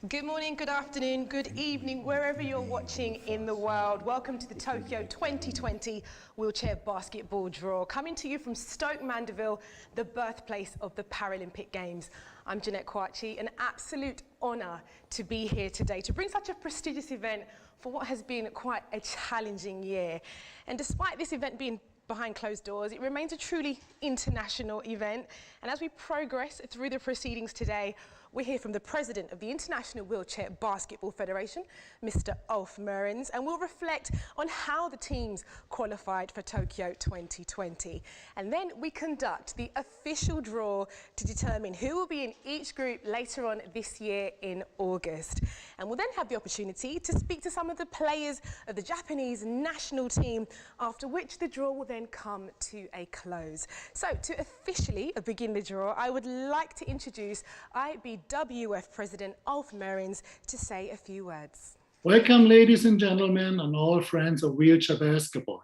Good morning, good afternoon, good evening, wherever you're watching in the world. Welcome to the Tokyo 2020 Wheelchair Basketball Draw. Coming to you from Stoke Mandeville, the birthplace of the Paralympic Games. I'm Jeanette Kwachi, an absolute honour to be here today to bring such a prestigious event for what has been quite a challenging year. And despite this event being behind closed doors, it remains a truly international event. And as we progress through the proceedings today, we're here from the President of the International Wheelchair Basketball Federation, Mr. Ulf Murrens, and we'll reflect on how the teams qualified for Tokyo 2020. And then we conduct the official draw to determine who will be in each group later on this year in August. And we'll then have the opportunity to speak to some of the players of the Japanese national team, after which the draw will then come to a close. So to officially begin the draw, I would like to introduce IBWF President Ulf Murrens to say a few words. Welcome, ladies and gentlemen, and all friends of wheelchair basketball.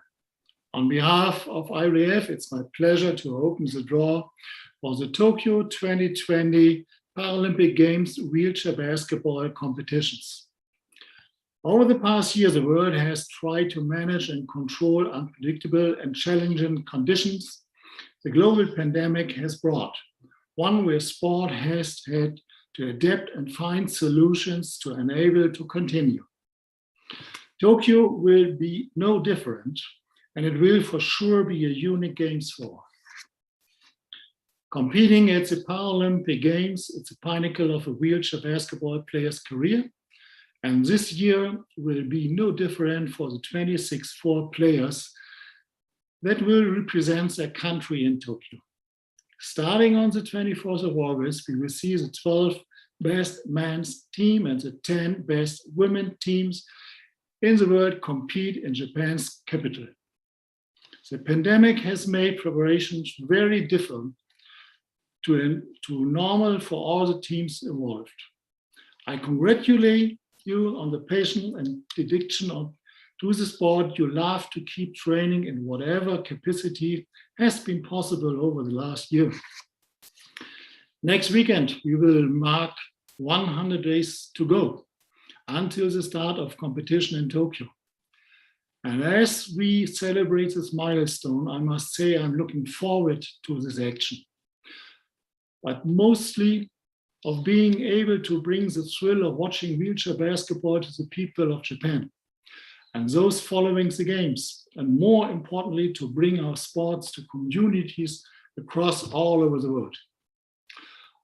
On behalf of IBWF, it's my pleasure to open the draw for the Tokyo 2020 Paralympic Games wheelchair basketball competitions. Over the past year, the world has tried to manage and control unpredictable and challenging conditions the global pandemic has brought, one where sport has had to adapt and find solutions to enable it to continue. Tokyo will be no different, and it will for sure be a unique Games for all. Competing at the Paralympic Games, it's a pinnacle of a wheelchair basketball player's career, and this year will be no different for the 26 players that will represent their country in Tokyo. Starting on the 24th of August, we will see the 12 best men's team and the 10 best women teams in the world compete in Japan's capital. The pandemic has made preparations very different to normal for all the teams involved. I congratulate you on the passion and dedication to the sport you love to keep training in whatever capacity has been possible over the last year. Next weekend, we will mark 100 days to go until the start of competition in Tokyo. And as we celebrate this milestone, I must say I'm looking forward to this action, but mostly of being able to bring the thrill of watching wheelchair basketball to the people of Japan and those following the games, and more importantly, to bring our sports to communities across all over the world.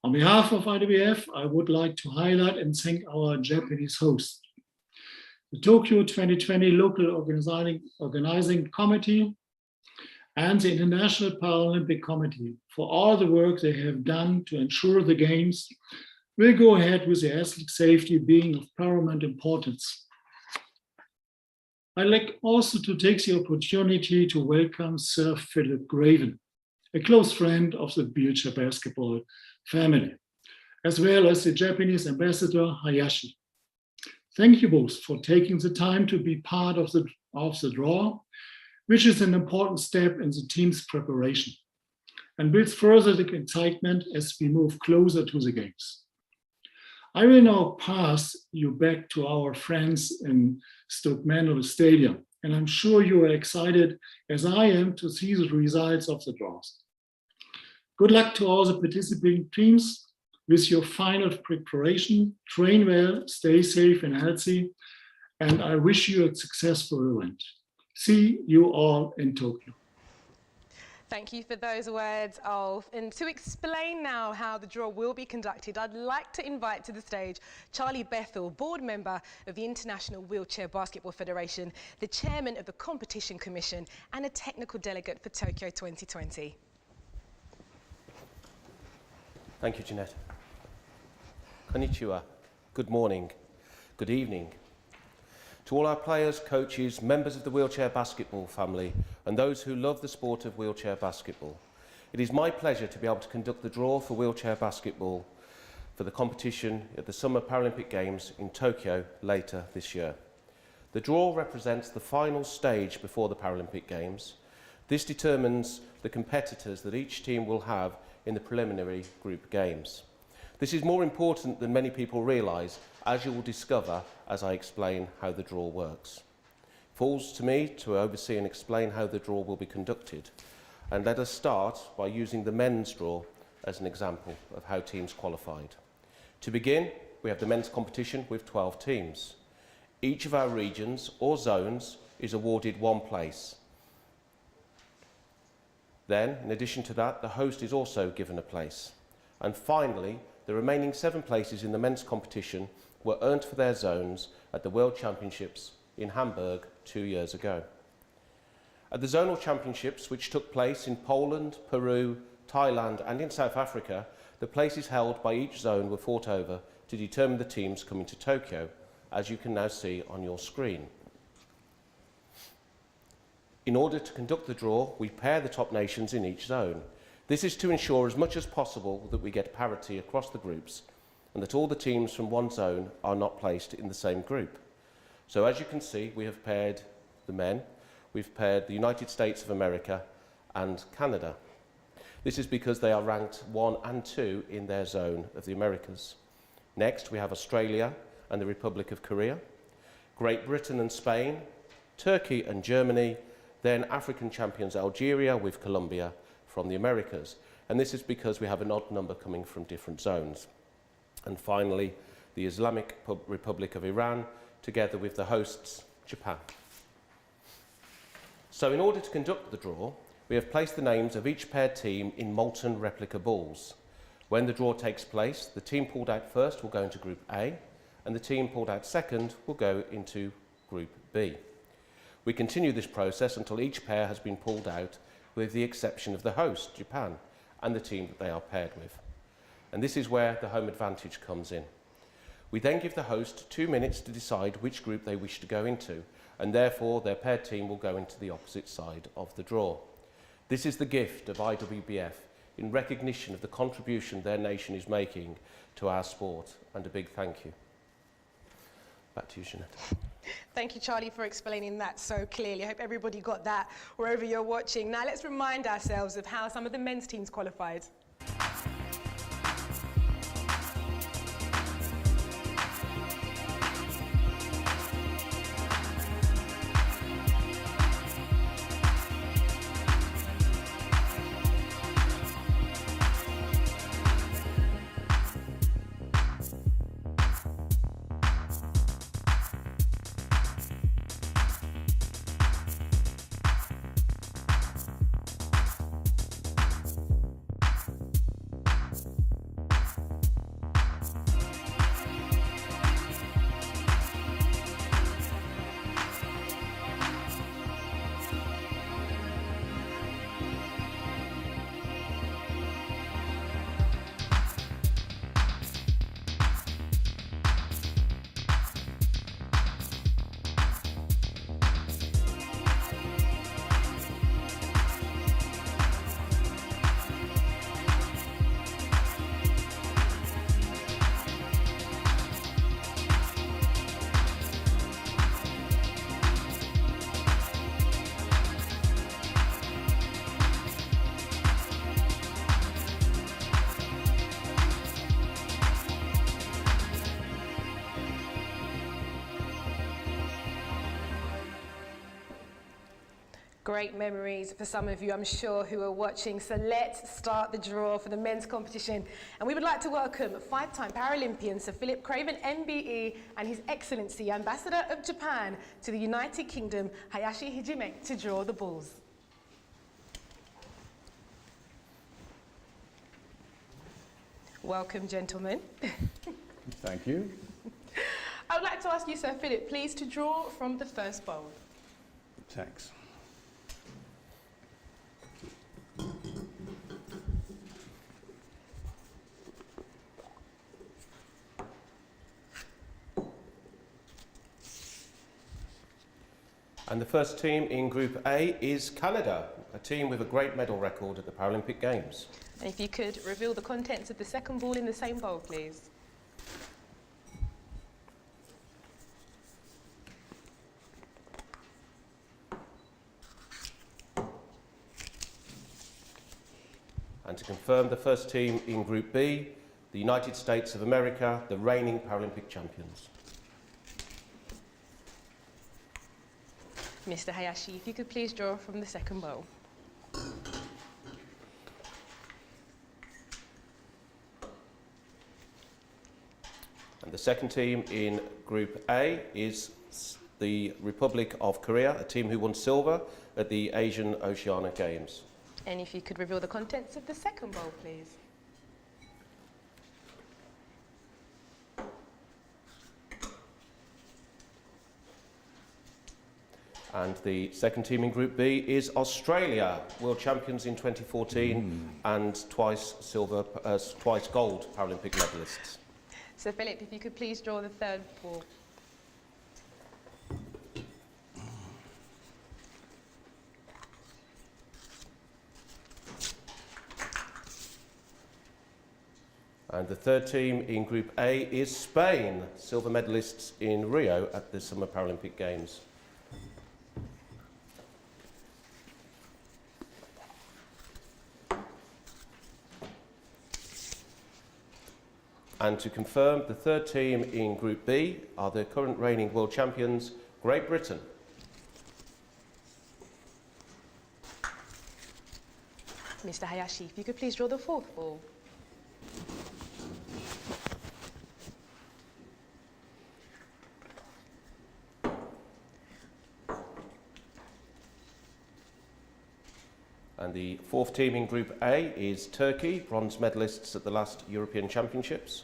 On behalf of IWF, I would like to highlight and thank our Japanese host, the Tokyo 2020 Local Organizing Committee, and the International Paralympic Committee for all the work they have done to ensure the Games will go ahead with the athlete safety being of paramount importance. I'd like also to take the opportunity to welcome Sir Philip Graven, a close friend of the wheelchair basketball family, as well as the Japanese ambassador Hayashi. Thank you both for taking the time to be part of the draw, which is an important step in the team's preparation and builds further the excitement as we move closer to the Games. I will now pass you back to our friends in Stoke Mandeville Stadium, and I'm sure you are excited as I am to see the results of the draws. Good luck to all the participating teams with your final preparation. Train well, stay safe and healthy, and I wish you a successful event. See you all in Tokyo. Thank you for those words, Ulf. And to explain now how the draw will be conducted, I'd like to invite to the stage Charlie Bethel, board member of the International Wheelchair Basketball Federation, the chairman of the Competition Commission, and a technical delegate for Tokyo 2020. Thank you, Jeanette. Konnichiwa. Good morning. Good evening. To all our players, coaches, members of the wheelchair basketball family, and those who love the sport of wheelchair basketball, it is my pleasure to be able to conduct the draw for wheelchair basketball for the competition at the Summer Paralympic Games in Tokyo later this year. The draw represents the final stage before the Paralympic Games. This determines the competitors that each team will have in the preliminary group games. This is more important than many people realise, as you will discover as I explain how the draw works. It falls to me to oversee and explain how the draw will be conducted. And let us start by using the men's draw as an example of how teams qualified. To begin, we have the men's competition with 12 teams. Each of our regions or zones is awarded one place. Then, in addition to that, the host is also given a place. And finally, the remaining 7 places in the men's competition were earned for their zones at the World Championships in Hamburg 2 years ago. At the zonal championships, which took place in Poland, Peru, Thailand and in South Africa, the places held by each zone were fought over to determine the teams coming to Tokyo, as you can now see on your screen. In order to conduct the draw, we pair the top nations in each zone. This is to ensure as much as possible that we get parity across the groups and that all the teams from one zone are not placed in the same group. So as you can see, we have paired the men, we've paired the United States of America and Canada. This is because they are ranked 1 and 2 in their zone of the Americas. Next, we have Australia and the Republic of Korea, Great Britain and Spain, Turkey and Germany, then African champions Algeria with Colombia from the Americas. And this is because we have an odd number coming from different zones. And finally, the Islamic Republic of Iran, together with the hosts, Japan. So in order to conduct the draw, we have placed the names of each paired team in molten replica balls. When the draw takes place, the team pulled out first will go into Group A, and the team pulled out second will go into Group B. We continue this process until each pair has been pulled out, with the exception of the host, Japan, and the team that they are paired with. And this is where the home advantage comes in. We then give the host 2 minutes to decide which group they wish to go into, and therefore their paired team will go into the opposite side of the draw. This is the gift of IWBF in recognition of the contribution their nation is making to our sport, and a big thank you. Back to you, Jeanette. Thank you, Charlie, for explaining that so clearly. I hope everybody got that wherever you're watching. Now let's remind ourselves of how some of the men's teams qualified. Great memories for some of you, I'm sure, who are watching. So let's start the draw for the men's competition. And we would like to welcome 5-time Paralympian Sir Philip Craven, MBE, and His Excellency Ambassador of Japan to the United Kingdom, Hayashi Hijime, to draw the balls. Welcome, gentlemen. Thank you. I would like to ask you, Sir Philip, please to draw from the first bowl. Thanks. And the first team in Group A is Canada, a team with a great medal record at the Paralympic Games. And if you could reveal the contents of the second ball in the same bowl, please. And to confirm, the first team in Group B, the United States of America, the reigning Paralympic champions. Mr. Hayashi, if you could please draw from the second bowl. And the second team in Group A is the Republic of Korea, a team who won silver at the Asian Oceania Games. And if you could reveal the contents of the second bowl, please. And the second team in Group B is Australia, world champions in 2014 and twice gold Paralympic medalists. So Philip, if you could please draw the third ball. And the third team in Group A is Spain, silver medalists in Rio at the Summer Paralympic Games. And to confirm, the third team in Group B are the current reigning world champions, Great Britain. Mr. Hayashi, if you could please draw the fourth ball. And the fourth team in Group A is Turkey, bronze medalists at the last European Championships.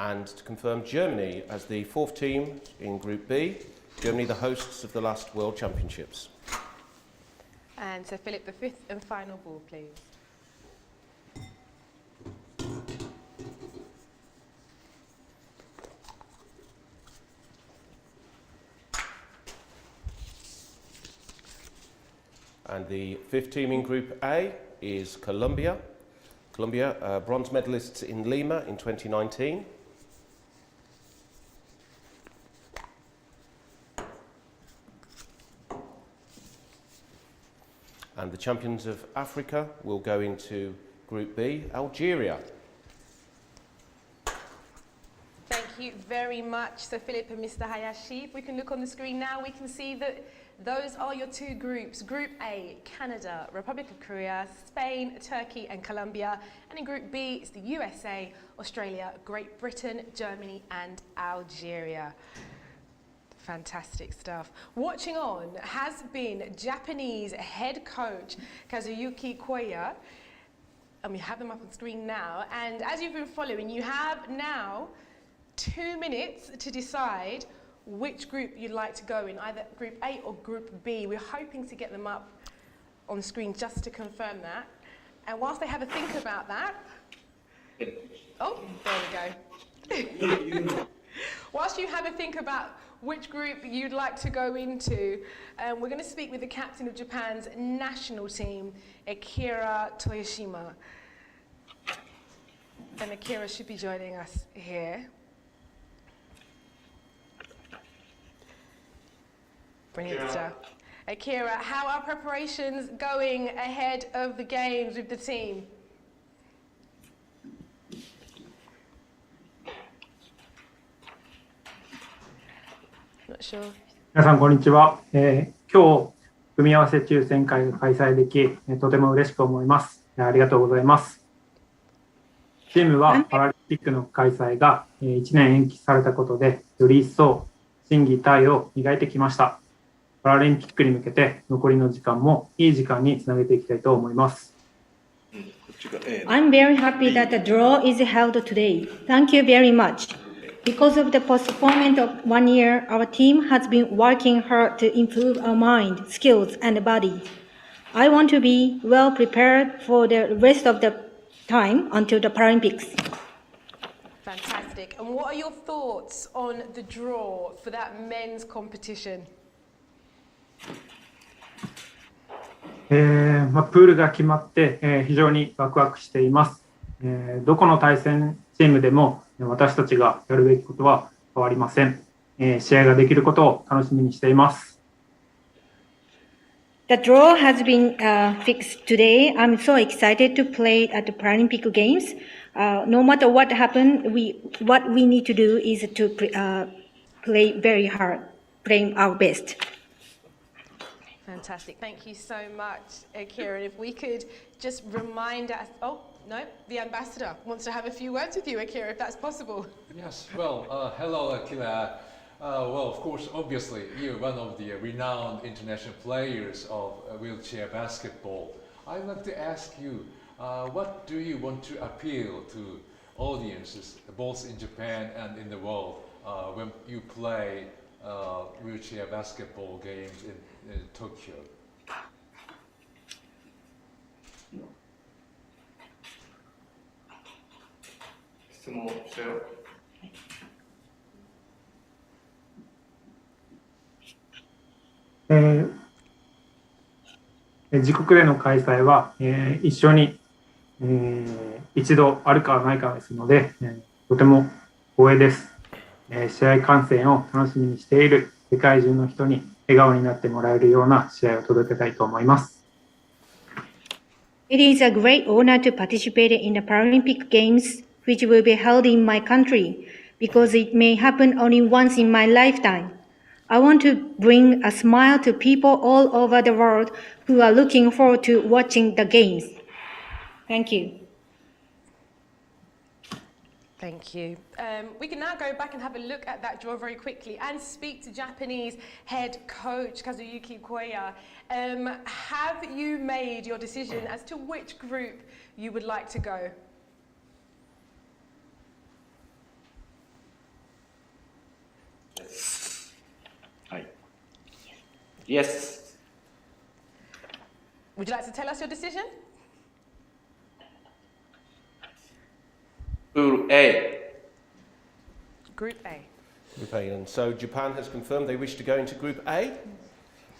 And to confirm, Germany as the fourth team in Group B, Germany the hosts of the last World Championships. And so Philip, the fifth and final ball, please. And the fifth team in Group A is Colombia. Colombia, bronze medalists in Lima in 2019. And the champions of Africa will go into Group B, Algeria. Thank you very much, Sir Philip and Mr. Hayashi. If we can look on the screen now, we can see that those are your two groups. Group A, Canada, Republic of Korea, Spain, Turkey and Colombia. And in Group B, it's the USA, Australia, Great Britain, Germany and Algeria. Fantastic stuff. Watching on has been Japanese head coach Kazuyuki Koya. And we have them up on screen now. And as you've been following, you have now 2 minutes to decide which group you'd like to go in, either Group A or Group B. We're hoping to get them up on screen just to confirm that. And whilst they have a think about that, oh, there we go. Whilst you have a think about which group you'd like to go into, we're going to speak with the captain of Japan's national team, Akira Toyoshima. And Akira should be joining us here. Brilliant stuff. Akira, how are preparations going ahead of the games with the team? Not sure. 皆さんこんにちは。今日組み合わせ抽選会が開催でき、とても嬉しく思います。ありがとうございます。チームはパラリンピックの開催が1年延期されたことで、より一層心技体を磨いてきました。パラリンピックに向けて残りの時間もいい時間につなげていきたいと思います。I'm very happy that the draw is held today. Thank you very much. Because of the postponement of 1 year, our team has been working hard to improve our mind, skills, and body. I want to be well prepared for the rest of the time until the Paralympics. Fantastic. And what are your thoughts on the draw for that men's competition? プールが決まって、非常にワクワクしています。どこの対戦チームでも私たちがやるべきことは変わりません。試合ができることを楽しみにしています。The draw has been fixed today. I'm so excited to play at the Paralympic Games. No matter what happens, what we need to do is to play very hard, playing our best. Fantastic. Thank you so much, Kieran. If we could just remind us... Oh, no, the ambassador wants to have a few words with you, Akira, if that's possible. Yes, well, hello, Akira. Well, of course, obviously, you're one of the renowned international players of wheelchair basketball. I'd like to ask you, what do you want to appeal to audiences, both in Japan and in the world, when you play wheelchair basketball games in Tokyo? Eh, 自国での開催は、一緒に、一度あるかないかですので、とても光栄です、試合観戦を楽しみにしている世界中の人に笑顔になってもらえるような試合を届けたいと思います。It is a great honor to participate in the Paralympic Games, which will be held in my country, because it may happen only once in my lifetime. I want to bring a smile to people all over the world who are looking forward to watching the games. Thank you. Thank you. We can now go back and have a look at that draw very quickly and speak to Japanese head coach Kazuyuki Koya. Have you made your decision as to which group you would like to go? Yes. Would you like to tell us your decision? Pool A. Group A. Group A. And so Japan has confirmed they wish to go into Group A.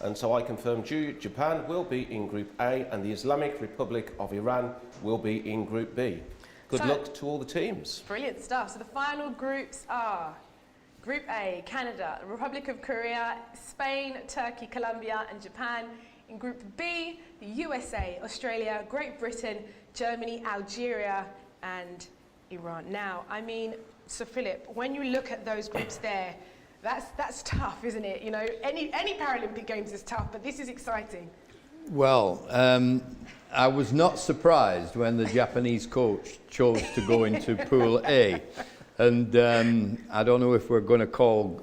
And so I confirm Japan will be in Group A and the Islamic Republic of Iran will be in Group B. Good luck to all the teams. Brilliant stuff. So the final groups are Group A, Canada, the Republic of Korea, Spain, Turkey, Colombia and Japan. In Group B, the USA, Australia, Great Britain, Germany, Algeria and Iran. Now, I mean, Sir Philip, when you look at those groups there, that's tough, isn't it? You know, any Paralympic Games is tough, but this is exciting. Well, I was not surprised when the Japanese coach chose to go into Pool A. And I don't know if we're going to call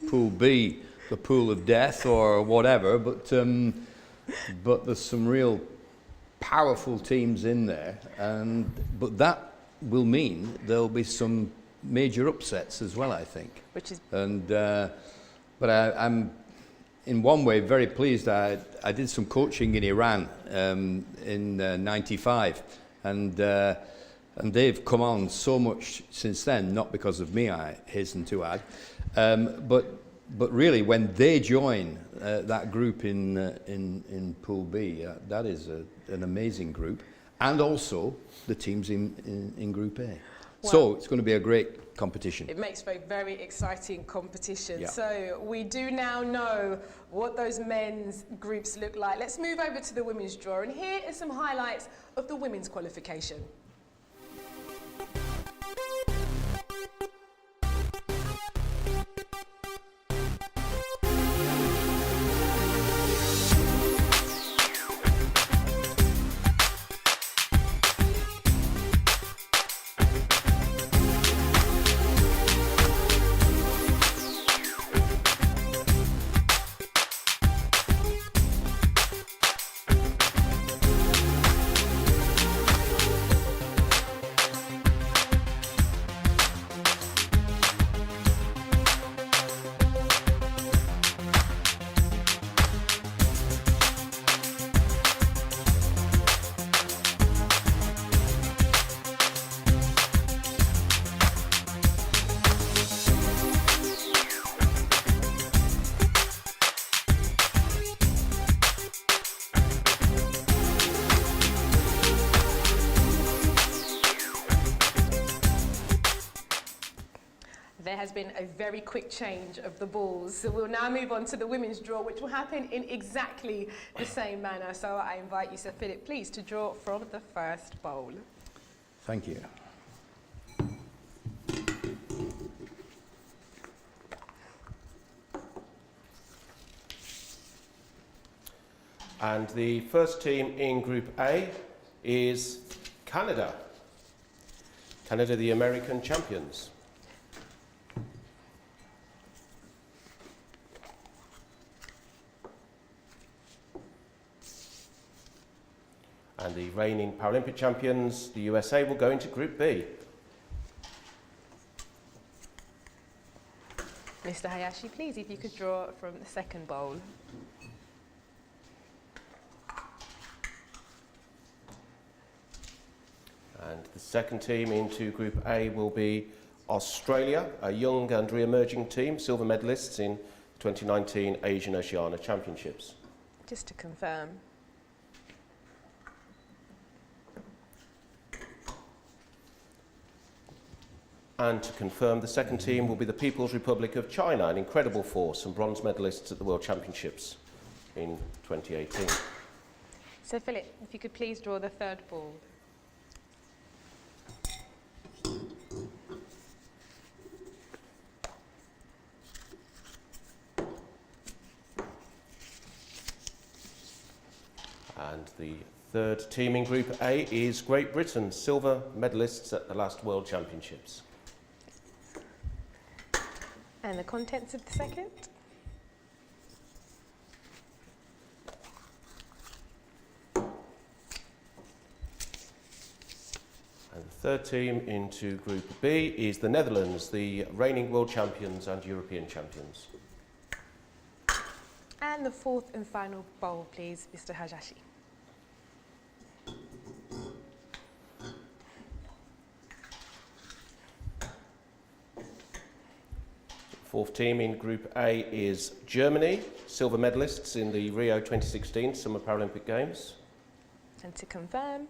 Pool B the pool of death or whatever, but there's some real powerful teams in there. But that will mean there'll be some major upsets as well, I think. Which is... But I'm in one way very pleased. I did some coaching in Iran in '95, and they've come on so much since then. Not because of me, I hasten to add, but really when they join that group in Pool B, that is an amazing group, and also the teams in Group A. Well, so it's going to be a great competition. It makes for a very exciting competition. Yeah. So we do now know what those men's groups look like. Let's move over to the women's draw, and here are some highlights of the women's qualification. has been a very quick change of the balls. So we'll now move on to the women's draw, which will happen in exactly the same manner. So I invite you, Sir Philip, please, to draw from the first bowl. Thank you. And the first team in Group A is Canada. Canada, the American champions. And the reigning Paralympic champions, the USA, will go into Group B. Mr. Hayashi, please, if you could draw from the second bowl. And the second team into Group A will be Australia, a young and re-emerging team, silver medalists in 2019 Asian Oceania Championships. Just to confirm. And to confirm, the second team will be the People's Republic of China, an incredible force and bronze medalists at the World Championships in 2018. So Philip, if you could please draw the third ball. And the third team in Group A is Great Britain, silver medalists at the last World Championships. And the contents of the second. And the third team into Group B is the Netherlands, the reigning world champions and European champions. And the fourth and final bowl, please, Mr. Hayashi. Fourth team in Group A is Germany, silver medalists in the Rio 2016 Summer Paralympic Games. And to confirm.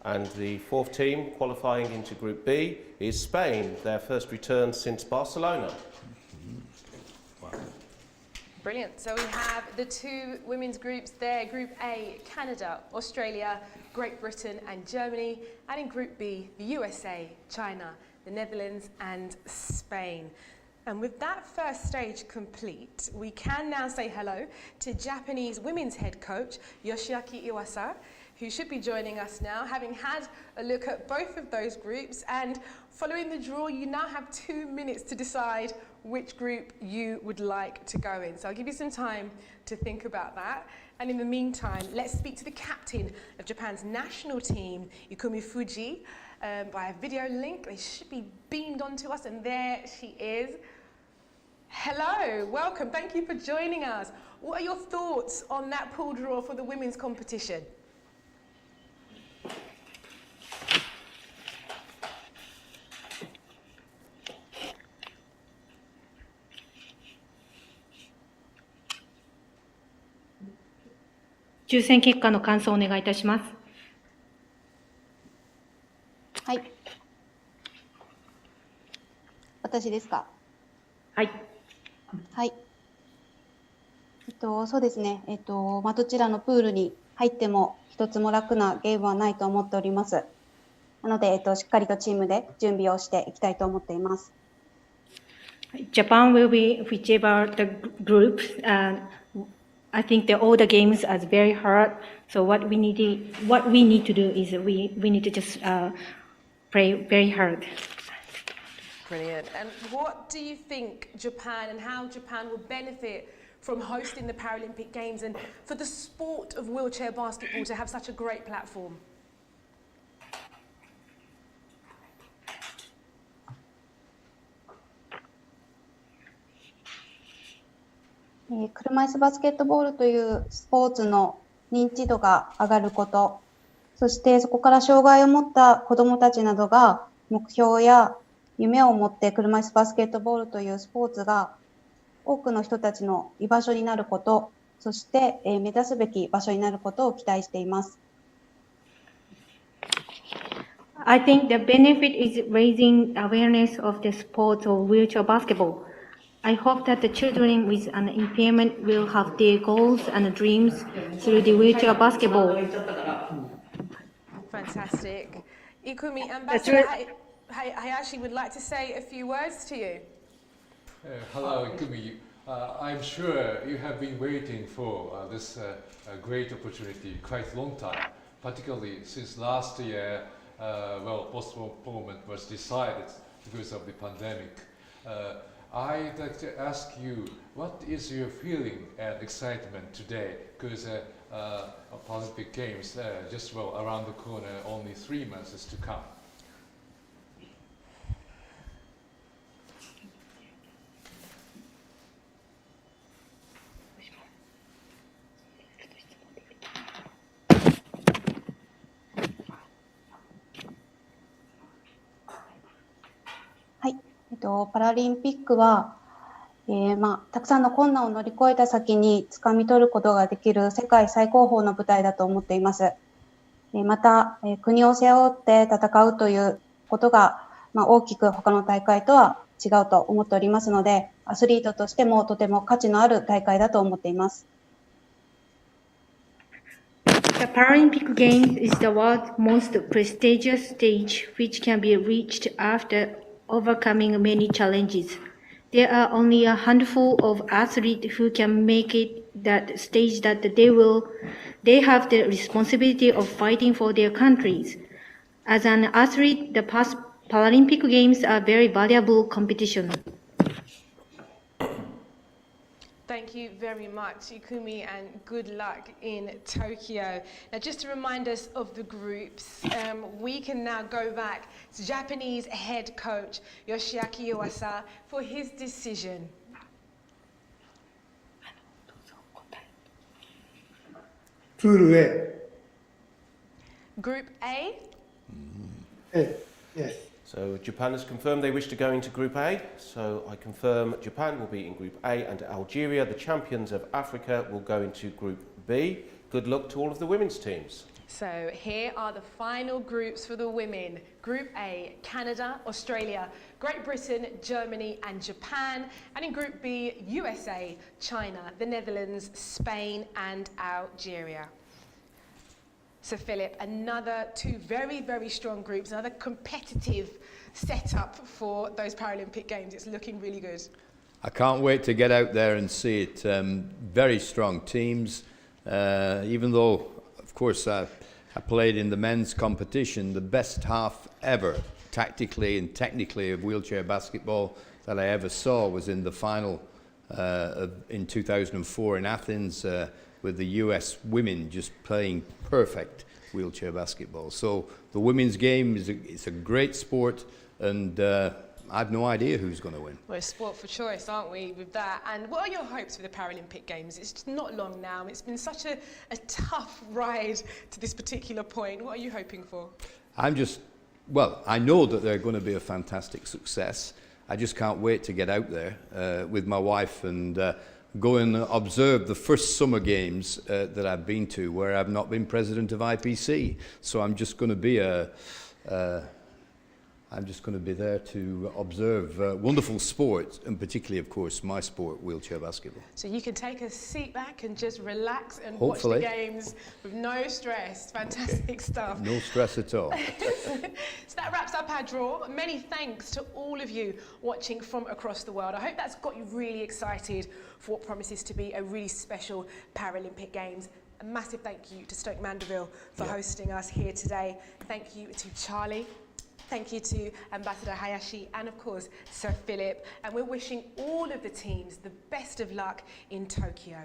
And the fourth team qualifying into Group B is Spain, their first return since Barcelona. Brilliant. So we have the two women's groups there. Group A, Canada, Australia, Great Britain and Germany. And in Group B, the USA, China, the Netherlands and Spain. And with that first stage complete, we can now say hello to Japanese women's head coach, Yoshiaki Iwasa, who should be joining us now, having had a look at both of those groups. And following the draw, you now have 2 minutes to decide which group you would like to go in. So I'll give you some time to think about that. And in the meantime, let's speak to the captain of Japan's national team, Yukumi Fuji, by a video link. They should be beamed onto us, and there she is. Hello, welcome, thank you for joining us. What are your thoughts on that pool draw for the women's competition? 抽選結果の感想をお願いいたします。はい。私ですか。はい。はい。そうですね。どちらのプールに入っても一つも楽なゲームはないと思っております。なので、しっかりとチームで準備をしていきたいと思っています。Japan will be whichever the group. I think that all the games are very hard. So what we need to do is we need to just play very hard. Brilliant. And what do you think Japan and how Japan will benefit from hosting the Paralympic Games and for the sport of wheelchair basketball to have such a great platform? 車椅子バスケットボールというスポーツの認知度が上がること、そしてそこから障害を持った子どもたちなどが目標や夢を持って車椅子バスケットボールというスポーツが多くの人たちの居場所になること、そして目指すべき場所になることを期待しています。I think the benefit is raising awareness of the sport of wheelchair basketball. I hope that the children with an impairment will have their goals and dreams through the wheelchair basketball. Fantastic. Ikumi, Ambassador Hayashi would like to say a few words to you. Hello, Ikumi. I'm sure you have been waiting for this great opportunity quite a long time, particularly since last year, postponement was decided because of the pandemic. I'd like to ask you, what is your feeling and excitement today? Because Paralympic Games just around the corner, only 3 months to come.パラリンピックは、たくさんの困難を乗り越えた先に掴み取ることができる世界最高峰の舞台だと思っています。また、国を背負って戦うということが、大きく他の大会とは違うと思っておりますので、アスリートとしてもとても価値のある大会だと思っています。The Paralympic Games is the world's most prestigious stage which can be reached after overcoming many challenges. There are only a handful of athletes who can make it that stage that they have the responsibility of fighting for their countries. As an athlete, the past Paralympic Games are very valuable competition. Thank you very much, Ikumi, and good luck in Tokyo. Now, just to remind us of the groups, we can now go back to Japanese head coach Yoshiaki Iwasa for his decision. Pool A. Group A? Yes. So Japan has confirmed they wish to go into Group A. So I confirm Japan will be in Group A and Algeria, the champions of Africa, will go into Group B. Good luck to all of the women's teams. So here are the final groups for the women. Group A, Canada, Australia, Great Britain, Germany and Japan. And in Group B, USA, China, the Netherlands, Spain and Algeria. So Philip, another two very, very strong groups, another competitive setup for those Paralympic Games. It's looking really good. I can't wait to get out there and see it. Very strong teams. Even though, of course, I played in the men's competition, the best half ever, tactically and technically, of wheelchair basketball that I ever saw was in the final in 2004 in Athens, with the US women just playing perfect wheelchair basketball. So the women's game is a great sport, and I have no idea who's going to win. We're a sport for choice, aren't we, with that? And what are your hopes for the Paralympic Games? It's just not long now. It's been such a tough ride to this particular point. What are you hoping for? I know that they're going to be a fantastic success. I just can't wait to get out there with my wife and go and observe the first summer games that I've been to, where I've not been president of IPC. So I'm just going to be there to observe wonderful sport, and particularly, of course, my sport, wheelchair basketball. So you can take a seat back and just relax and Hopefully. watch the games with no stress. Fantastic stuff. No stress at all. So that wraps up our draw. Many thanks to all of you watching from across the world. I hope that's got you really excited for what promises to be a really special Paralympic Games. A massive thank you to Stoke Mandeville for hosting us here today. Thank you to Charlie. Thank you to Ambassador Hayashi and, of course, Sir Philip. And we're wishing all of the teams the best of luck in Tokyo.